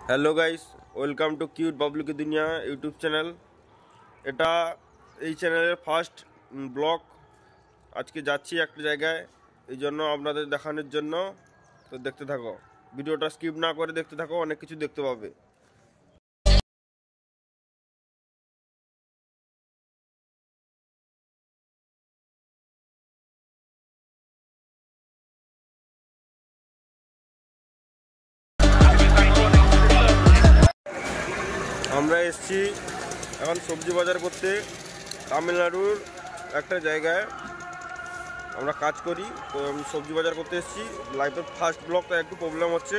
Hello guys, welcome to cute Bablu কি দুনিয়া YouTube channel. এটা এই চ্যানেলের ফার্স্ট ব্লগ। আজকে যাচ্ছি একটা জায়গায়, এই জন্য আপনাদের দেখানোর জন্য। তো দেখতে থাকো, ভিডিওটা স্কিপ না করে দেখতে থাকো, অনেক কিছু দেখতে পাবে। আমরা এসছি এখন সবজি বাজার করতে তামিলনাড়ুর একটা জায়গায়। আমরা কাজ করি, তো আমি সবজি বাজার করতে এসেছি। লাইফের ফার্স্ট ব্লগটা একটু প্রবলেম হচ্ছে,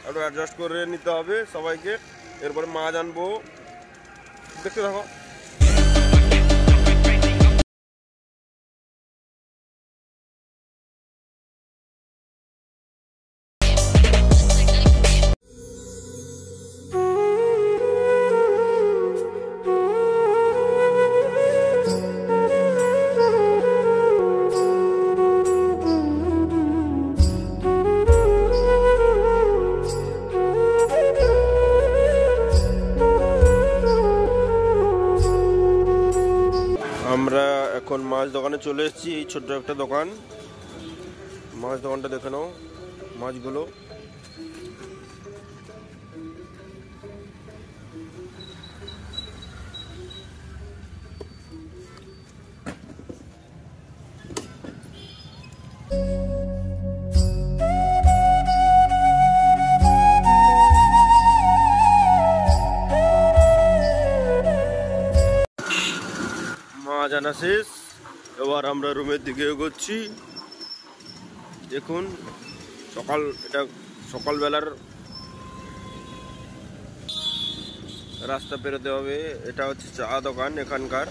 একটু অ্যাডজাস্ট করে নিতে হবে সবাইকে। এরপরে মাছ আনবো, দেখতে থাকো। আমরা এখন মাছ দোকানে চলে এসেছি। এই ছোট্ট একটা দোকান, মাছ দোকানটা দেখে নাও মাছগুলো। মাছ আনা শেষ, এবার আমরা রুমের দিকে এগোচ্ছি। দেখুন এটা সকালবেলার রাস্তা পেরোতে হবে। এটা হচ্ছে চা দোকান, এখানকার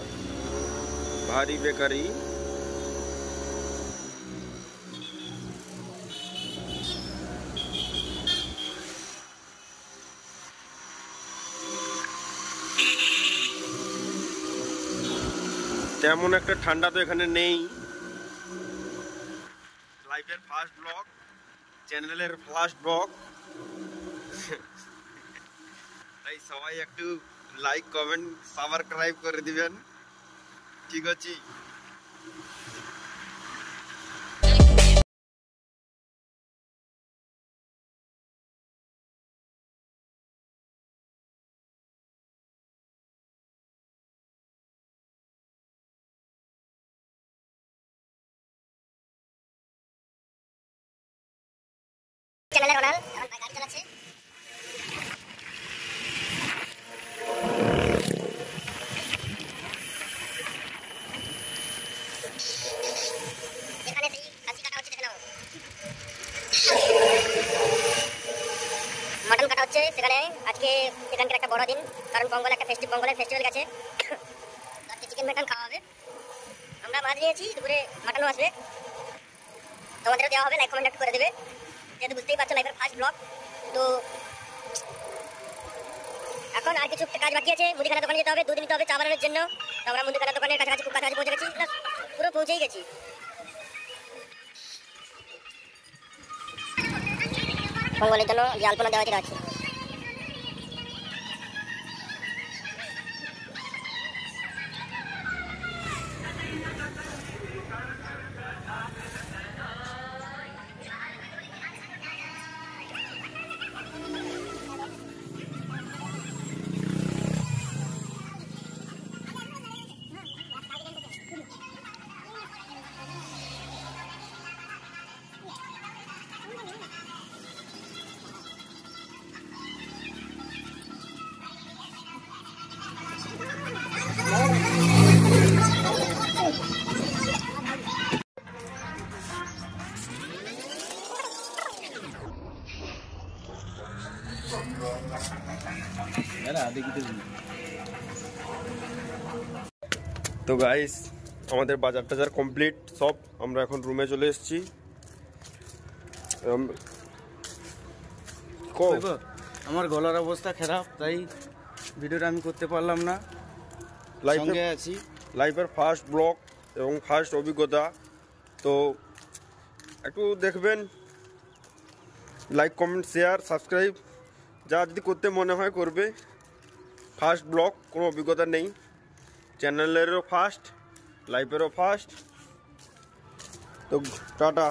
ভারী বেকারি। তেমন একটা ঠান্ডা তো এখানে নেই। লাইফের ফার্স্ট ব্লগ, চ্যানেলের ফার্স্ট ব্লগ, তাই সবাই একটু লাইক কমেন্ট সাবস্ক্রাইব করে দিবেন, ঠিক আছে? চ্যানেলে রোনাল এখন গাড়ি চালাচ্ছে। এখানে সেই খাসি কাটা হচ্ছে, দেখে নাও। মটন কাটা হচ্ছে সেখানে। আজকে এখানকার একটা বড় দিন, কারণ বঙ্গলে একটা বঙ্গলের ফেস্টিভ্যাল গেছে। আজকে চিকেন মাটন খাওয়া হবে। আমরা মাছ নিয়েছি, দুপুরে মাটনও আসবে, তোমাদেরও দেওয়া হবে। লাইক কমেন্ট করে দেবে, যেহেতু বুঝতেই পারছো লাইফের ফার্স্ট ব্লগ। তো এখন আর কিছু কাজ বাকি আছে। মুদিখানা দোকানে যেতে হবে, দুধ নিতে হবে চা বানানোর জন্য। তো আমরা মুদিখানা দোকানের কাছাকাছি, খুব কাছাকাছি পৌঁছে গেছি, পুরো পৌঁছেই গেছি। বঙ্গলের জন্য যে আলপনা দেওয়া আছে। তো গাইস, আমাদের বাজার টাজার কমপ্লিট সব। আমরা এখন রুমে চলে এসেছি। আমার গলার অবস্থা খারাপ, তাই ভিডিওটা আমি করতে পারলাম না। লাইফে আছি, লাইফের ফার্স্ট ব্লগ এবং ফার্স্ট অভিজ্ঞতা। তো একটু দেখবেন, লাইক কমেন্ট শেয়ার সাবস্ক্রাইব যা যদি করতে মনে হয় করবে। ফার্স্ট ব্লগ, কোনো অভিজ্ঞতা নেই, চ্যানেলেরও ফার্স্ট, লাইফেরও ফার্স্ট। তো টাটা।